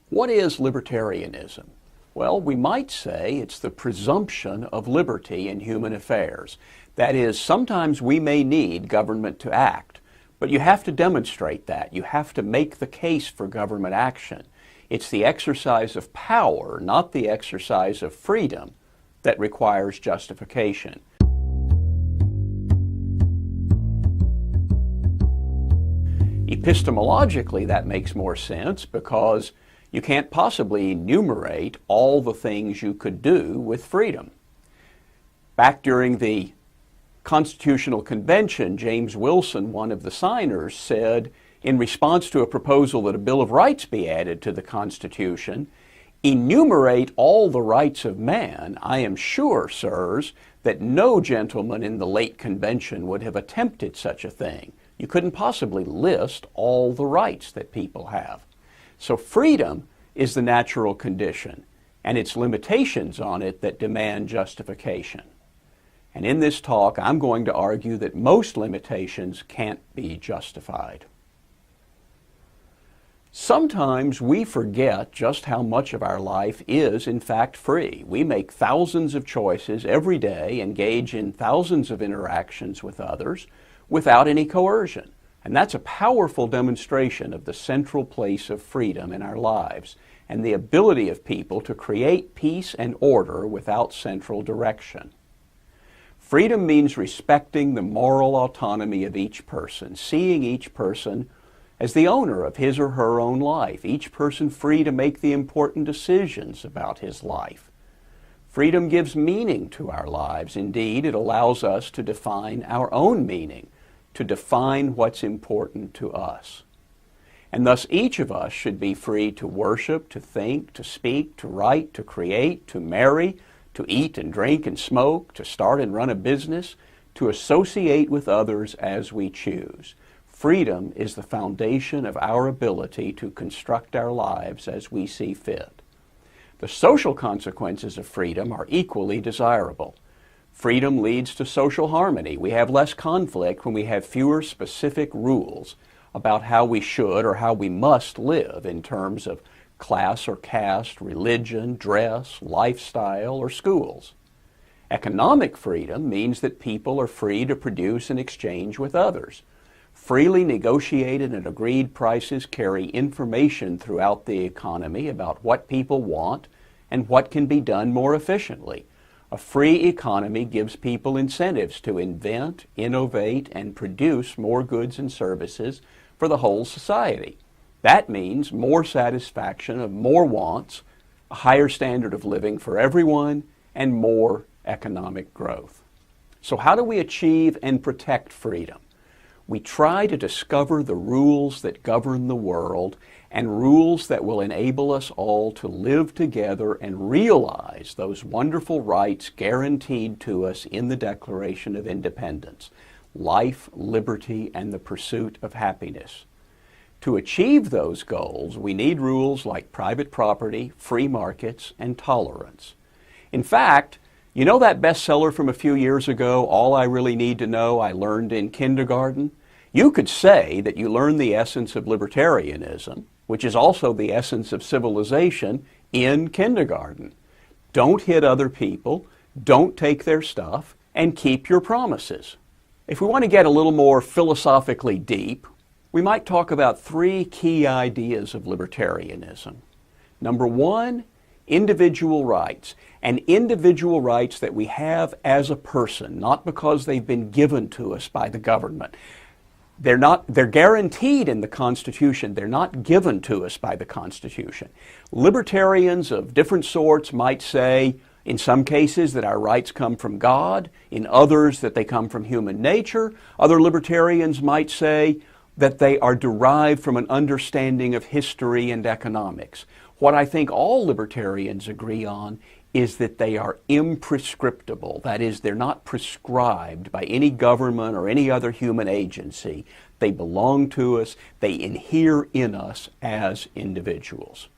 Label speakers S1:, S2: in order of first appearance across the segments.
S1: What is libertarianism? Well, we might say it's the presumption of liberty in human affairs. That is, sometimes we may need government to act, but you have to demonstrate that. You have to make the case for government action. It's the exercise of power, not the exercise of freedom, that requires justification. Epistemologically, that makes more sense because you can't possibly enumerate all the things you could do with freedom. Back during the Constitutional Convention, James Wilson, one of the signers, said, in response to a proposal that a Bill of Rights be added to the Constitution, "Enumerate all the rights of man, I am sure, sirs, that no gentleman in the late convention would have attempted such a thing." You couldn't possibly list all the rights that people have. So freedom is the natural condition, and it's limitations on it that demand justification. And in this talk, I'm going to argue that most limitations can't be justified. Sometimes we forget just how much of our life is in fact free. We make thousands of choices every day, engage in thousands of interactions with others without any coercion. And that's a powerful demonstration of the central place of freedom in our lives and the ability of people to create peace and order without central direction. Freedom means respecting the moral autonomy of each person, seeing each person as the owner of his or her own life, each person free to make the important decisions about his life. Freedom gives meaning to our lives. Indeed, it allows us to define our own meaning, to define what's important to us. And thus each of us should be free to worship, to think, to speak, to write, to create, to marry, to eat and drink and smoke, to start and run a business, to associate with others as we choose. Freedom is the foundation of our ability to construct our lives as we see fit. The social consequences of freedom are equally desirable. Freedom leads to social harmony. We have less conflict when we have fewer specific rules about how we should or how we must live in terms of class or caste, religion, dress, lifestyle, or schools. Economic freedom means that people are free to produce and exchange with others. Freely negotiated and agreed prices carry information throughout the economy about what people want and what can be done more efficiently. A free economy gives people incentives to invent, innovate, and produce more goods and services for the whole society. That means more satisfaction of more wants, a higher standard of living for everyone, and more economic growth. So how do we achieve and protect freedom? We try to discover the rules that govern the world and rules that will enable us all to live together and realize those wonderful rights guaranteed to us in the Declaration of Independence: life, liberty, and the pursuit of happiness. To achieve those goals, we need rules like private property, free markets, and tolerance. In fact, you know that bestseller from a few years ago, All I Really Need to Know I Learned in Kindergarten? You could say that you learned the essence of libertarianism, which is also the essence of civilization, in kindergarten. Don't hit other people, don't take their stuff, and keep your promises. If we want to get a little more philosophically deep, we might talk about three key ideas of libertarianism. Number one, individual rights, and individual rights that we have as a person, not because they've been given to us by the government. They're guaranteed in the Constitution. They're not given to us by the Constitution. Libertarians of different sorts might say, in some cases, that our rights come from God, in others that they come from human nature. Other libertarians might say that they are derived from an understanding of history and economics. What I think all libertarians agree on is that they are imprescriptible. That is, they're not prescribed by any government or any other human agency. They belong to us. They inhere in us as individuals.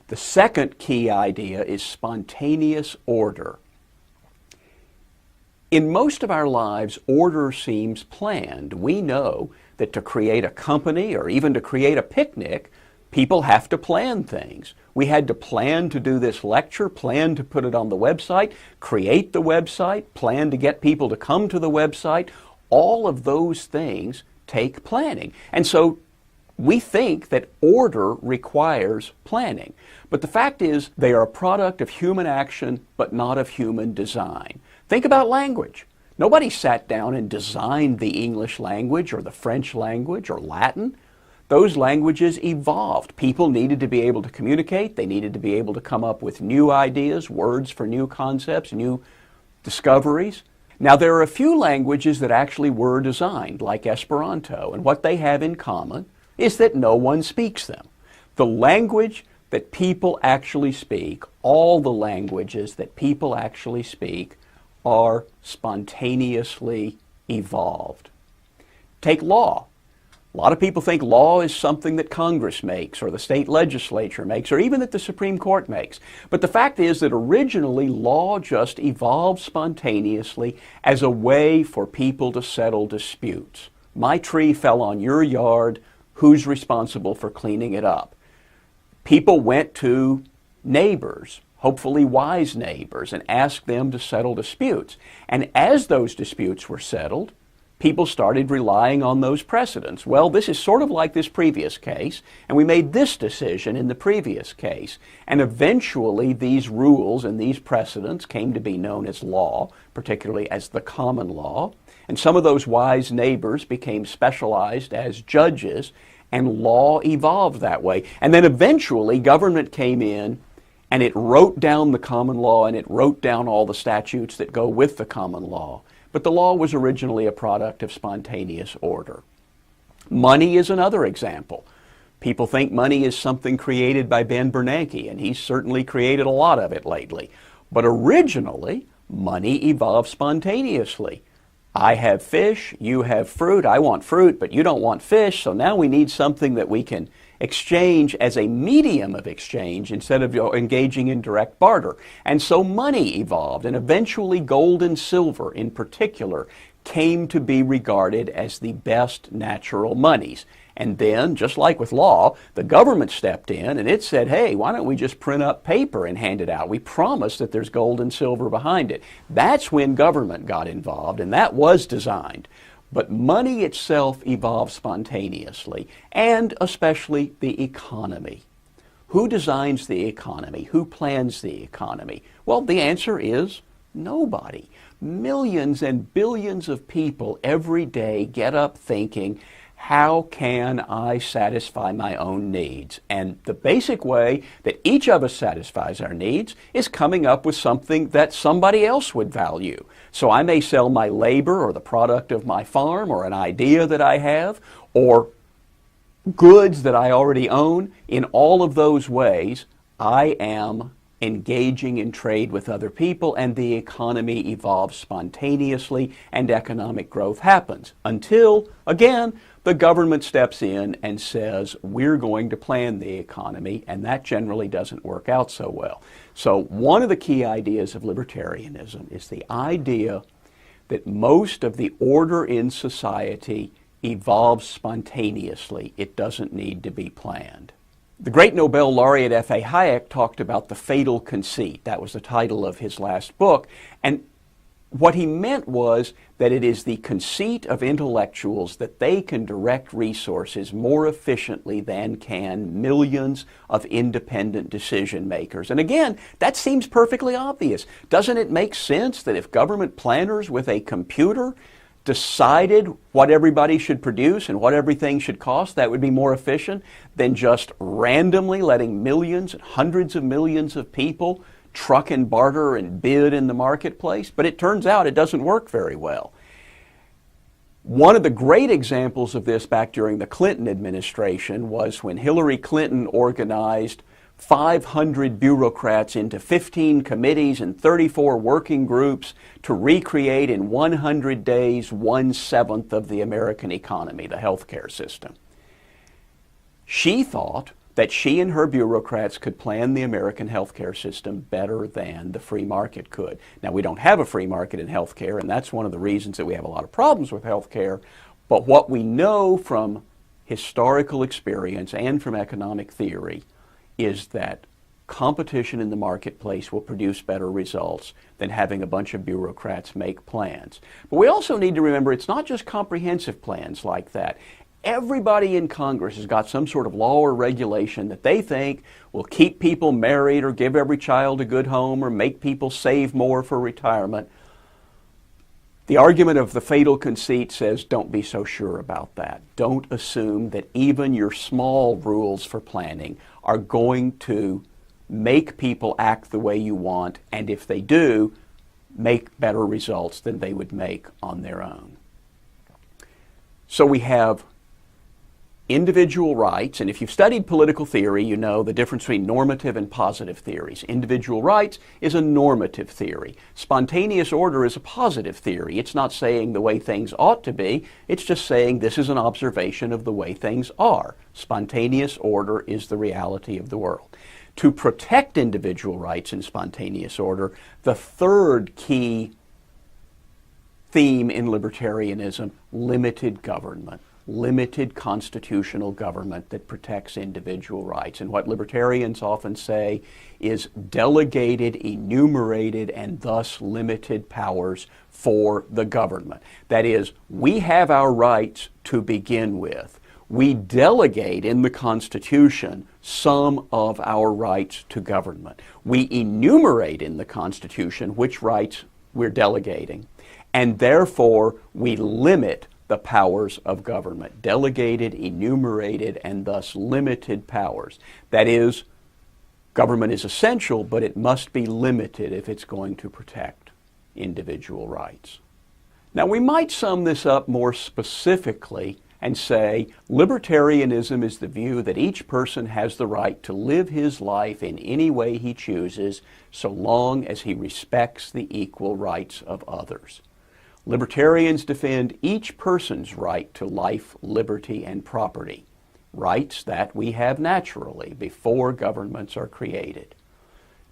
S1: The second key idea is spontaneous order. In most of our lives, order seems planned. We know that to create a company or even to create a picnic, People have to plan things. We had to plan to do this lecture, plan to put it on the website, create the website, plan to get people to come to the website. All of those things take planning. And so we think that order requires planning. But the fact is they are a product of human action, but not of human design. Think about language. Nobody sat down and designed the English language or the French language or Latin. Those languages evolved. People needed to be able to communicate. They needed to be able to come up with new ideas, words for new concepts, new discoveries. Now, there are a few languages that actually were designed, like Esperanto, and what they have in common is that no one speaks them. The language that people actually speak, all the languages that people actually speak, are spontaneously evolved. Take law. A lot of people think law is something that Congress makes or the state legislature makes or even that the Supreme Court makes. But the fact is that originally law just evolved spontaneously as a way for people to settle disputes. My tree fell on your yard. Who's responsible for cleaning it up? People went to neighbors, hopefully wise neighbors, and asked them to settle disputes. And as those disputes were settled, people started relying on those precedents. Well, this is sort of like this previous case, and we made this decision in the previous case. And eventually these rules and these precedents came to be known as law, particularly as the common law. And some of those wise neighbors became specialized as judges, and law evolved that way. And then eventually government came in and it wrote down the common law and it wrote down all the statutes that go with the common law. But the law was originally a product of spontaneous order. Money is another example. People think money is something created by Ben Bernanke, and he's certainly created a lot of it lately. But originally, money evolved spontaneously. I have fish, you have fruit, I want fruit, but you don't want fish, so now we need something that we can exchange as a medium of exchange instead of engaging in direct barter. And so money evolved, and eventually gold and silver in particular came to be regarded as the best natural monies. And then, just like with law, the government stepped in and it said, hey, why don't we just print up paper and hand it out? We promise that there's gold and silver behind it. That's when government got involved, and that was designed. But money itself evolved spontaneously, and especially the economy. Who designs the economy? Who plans the economy? Well, the answer is nobody. Millions and billions of people every day get up thinking, how can I satisfy my own needs? And the basic way that each of us satisfies our needs is coming up with something that somebody else would value. So I may sell my labor or the product of my farm or an idea that I have or goods that I already own. In all of those ways, I am engaging in trade with other people, and the economy evolves spontaneously and economic growth happens until, again, the government steps in and says, we're going to plan the economy, and that generally doesn't work out so well. So one of the key ideas of libertarianism is the idea that most of the order in society evolves spontaneously. It doesn't need to be planned. The great Nobel laureate F.A. Hayek talked about the fatal conceit. That was the title of his last book. And what he meant was that it is the conceit of intellectuals that they can direct resources more efficiently than can millions of independent decision makers. And again, that seems perfectly obvious. Doesn't it make sense that if government planners with a computer decided what everybody should produce and what everything should cost, that would be more efficient than just randomly letting millions and hundreds of millions of people truck and barter and bid in the marketplace? But it turns out it doesn't work very well. One of the great examples of this back during the Clinton administration was when Hillary Clinton organized 500 bureaucrats into 15 committees and 34 working groups to recreate in 100 days 1/7 of the American economy, the healthcare system. She thought that she and her bureaucrats could plan the American healthcare system better than the free market could. Now, we don't have a free market in healthcare, and that's one of the reasons that we have a lot of problems with healthcare. But what we know from historical experience and from economic theory is that competition in the marketplace will produce better results than having a bunch of bureaucrats make plans. But we also need to remember it's not just comprehensive plans like that. Everybody in Congress has got some sort of law or regulation that they think will keep people married or give every child a good home or make people save more for retirement. The argument of the fatal conceit says don't be so sure about that. Don't assume that even your small rules for planning are going to make people act the way you want, and if they do, make better results than they would make on their own. So we have individual rights, and if you've studied political theory, you know the difference between normative and positive theories. Individual rights is a normative theory. Spontaneous order is a positive theory. It's not saying the way things ought to be, it's just saying this is an observation of the way things are. Spontaneous order is the reality of the world. To protect individual rights in spontaneous order, the third key theme in libertarianism, limited government. Limited constitutional government that protects individual rights. And what libertarians often say is delegated, enumerated, and thus limited powers for the government. That is, we have our rights to begin with. We delegate in the Constitution some of our rights to government. We enumerate in the Constitution which rights we're delegating, and therefore we limit the powers of government, delegated, enumerated, and thus limited powers. That is, government is essential, but it must be limited if it's going to protect individual rights. Now, we might sum this up more specifically and say libertarianism is the view that each person has the right to live his life in any way he chooses, so long as he respects the equal rights of others. Libertarians defend each person's right to life, liberty, and property, rights that we have naturally before governments are created.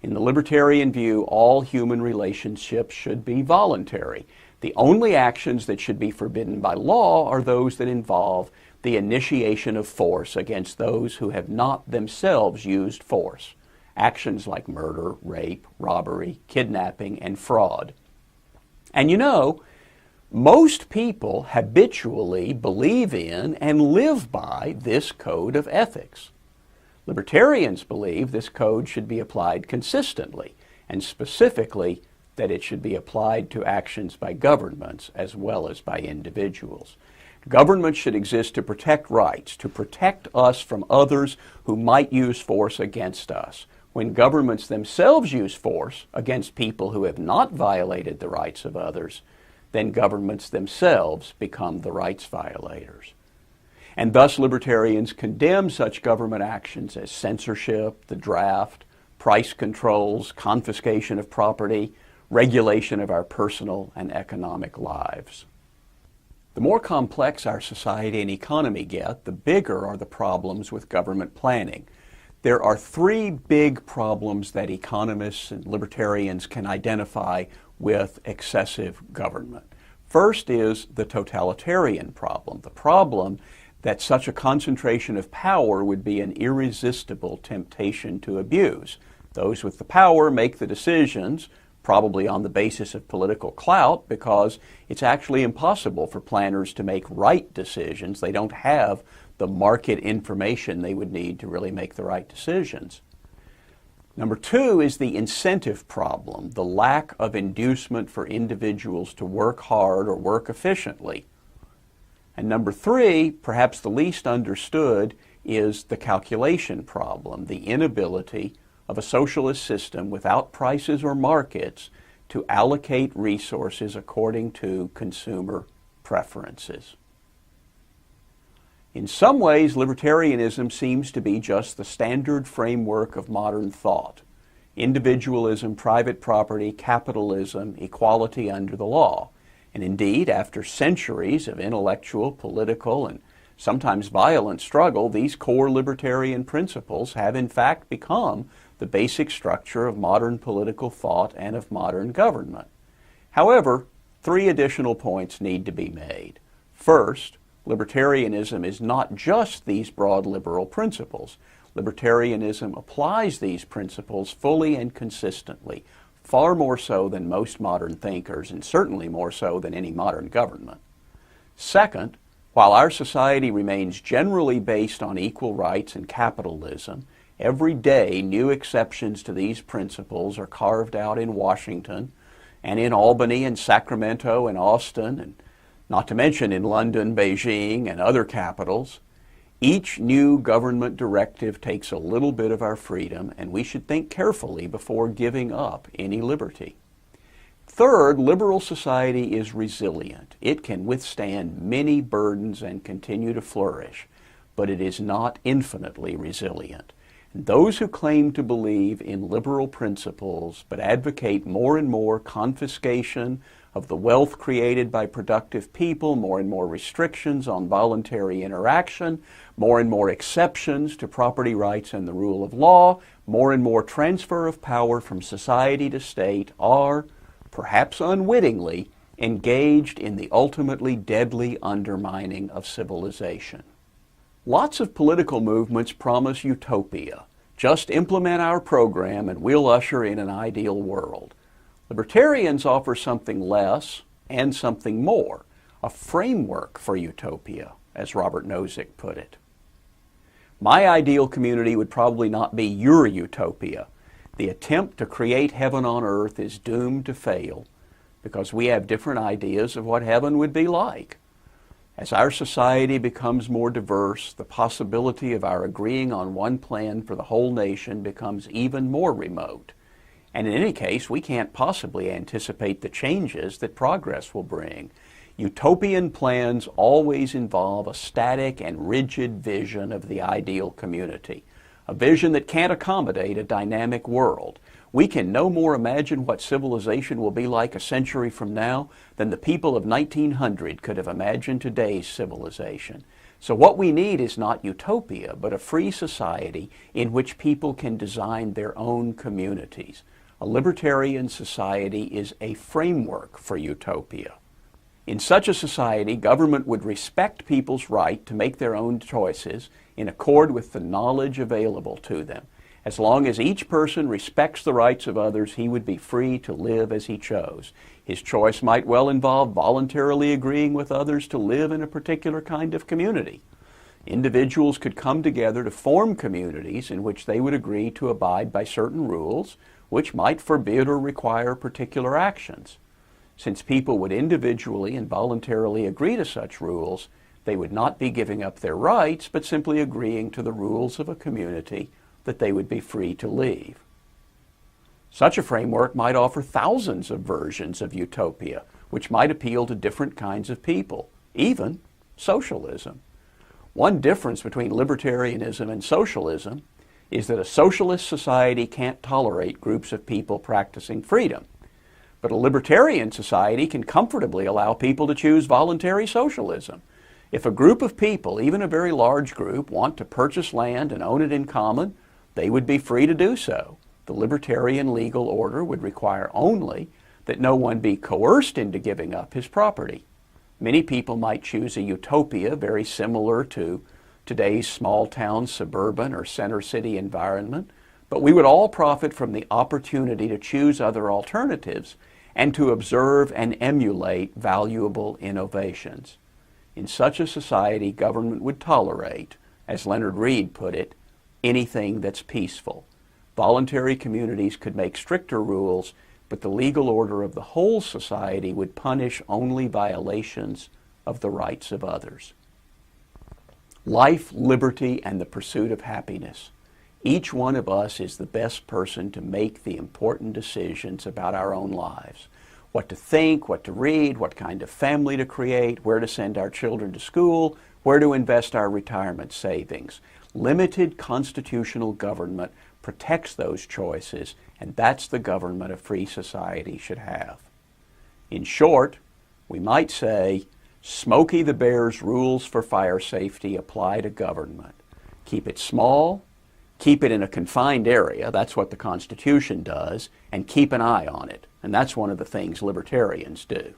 S1: In the libertarian view, all human relationships should be voluntary. The only actions that should be forbidden by law are those that involve the initiation of force against those who have not themselves used force. Actions like murder, rape, robbery, kidnapping, and fraud. And you know, most people habitually believe in and live by this code of ethics. Libertarians believe this code should be applied consistently, and specifically that it should be applied to actions by governments as well as by individuals. Governments should exist to protect rights, to protect us from others who might use force against us. When governments themselves use force against people who have not violated the rights of others, then governments themselves become the rights violators. And thus libertarians condemn such government actions as censorship, the draft, price controls, confiscation of property, regulation of our personal and economic lives. The more complex our society and economy get, the bigger are the problems with government planning. There are three big problems that economists and libertarians can identify with excessive government. First is the totalitarian problem, the problem that such a concentration of power would be an irresistible temptation to abuse. Those with the power make the decisions, probably on the basis of political clout, because it's actually impossible for planners to make right decisions. They don't have the market information they would need to really make the right decisions. Number two is the incentive problem, the lack of inducement for individuals to work hard or work efficiently. And number three, perhaps the least understood, is the calculation problem, the inability of a socialist system without prices or markets to allocate resources according to consumer preferences. In some ways, libertarianism seems to be just the standard framework of modern thought. Individualism, private property, capitalism, equality under the law. And indeed, after centuries of intellectual, political, and sometimes violent struggle, these core libertarian principles have in fact become the basic structure of modern political thought and of modern government. However, three additional points need to be made. First, Libertarianism is not just these broad liberal principles. Libertarianism applies these principles fully and consistently, far more so than most modern thinkers, and certainly more so than any modern government. Second, while our society remains generally based on equal rights and capitalism, every day new exceptions to these principles are carved out in Washington and in Albany and Sacramento and Austin, and not to mention in London, Beijing, and other capitals. Each new government directive takes a little bit of our freedom, and we should think carefully before giving up any liberty. Third, liberal society is resilient. It can withstand many burdens and continue to flourish, but it is not infinitely resilient. And those who claim to believe in liberal principles but advocate more and more confiscation of the wealth created by productive people, more and more restrictions on voluntary interaction, more and more exceptions to property rights and the rule of law, more and more transfer of power from society to state are, perhaps unwittingly, engaged in the ultimately deadly undermining of civilization. Lots of political movements promise utopia. Just implement our program and we'll usher in an ideal world. Libertarians offer something less and something more, a framework for utopia, as Robert Nozick put it. My ideal community would probably not be your utopia. The attempt to create heaven on earth is doomed to fail because we have different ideas of what heaven would be like. As our society becomes more diverse, the possibility of our agreeing on one plan for the whole nation becomes even more remote. And in any case, we can't possibly anticipate the changes that progress will bring. Utopian plans always involve a static and rigid vision of the ideal community, a vision that can't accommodate a dynamic world. We can no more imagine what civilization will be like a century from now than the people of 1900 could have imagined today's civilization. So what we need is not utopia, but a free society in which people can design their own communities. A libertarian society is a framework for utopia. In such a society, government would respect people's right to make their own choices in accord with the knowledge available to them. As long as each person respects the rights of others, he would be free to live as he chose. His choice might well involve voluntarily agreeing with others to live in a particular kind of community. Individuals could come together to form communities in which they would agree to abide by certain rules, which might forbid or require particular actions. Since people would individually and voluntarily agree to such rules, they would not be giving up their rights, but simply agreeing to the rules of a community that they would be free to leave. Such a framework might offer thousands of versions of utopia, which might appeal to different kinds of people, even socialism. One difference between libertarianism and socialism is that a socialist society can't tolerate groups of people practicing freedom. But a libertarian society can comfortably allow people to choose voluntary socialism. If a group of people, even a very large group, want to purchase land and own it in common, they would be free to do so. The libertarian legal order would require only that no one be coerced into giving up his property. Many people might choose a utopia very similar to today's small-town, suburban, or center city environment, but we would all profit from the opportunity to choose other alternatives and to observe and emulate valuable innovations. In such a society, government would tolerate, as Leonard Read put it, anything that's peaceful. Voluntary communities could make stricter rules, but the legal order of the whole society would punish only violations of the rights of others. Life, liberty, and the pursuit of happiness. Each one of us is the best person to make the important decisions about our own lives. What to think, what to read, what kind of family to create, where to send our children to school, where to invest our retirement savings. Limited constitutional government protects those choices, and that's the government a free society should have. In short, we might say, Smokey the Bear's rules for fire safety apply to government. Keep it small, keep it in a confined area, that's what the Constitution does, and keep an eye on it. And that's one of the things libertarians do.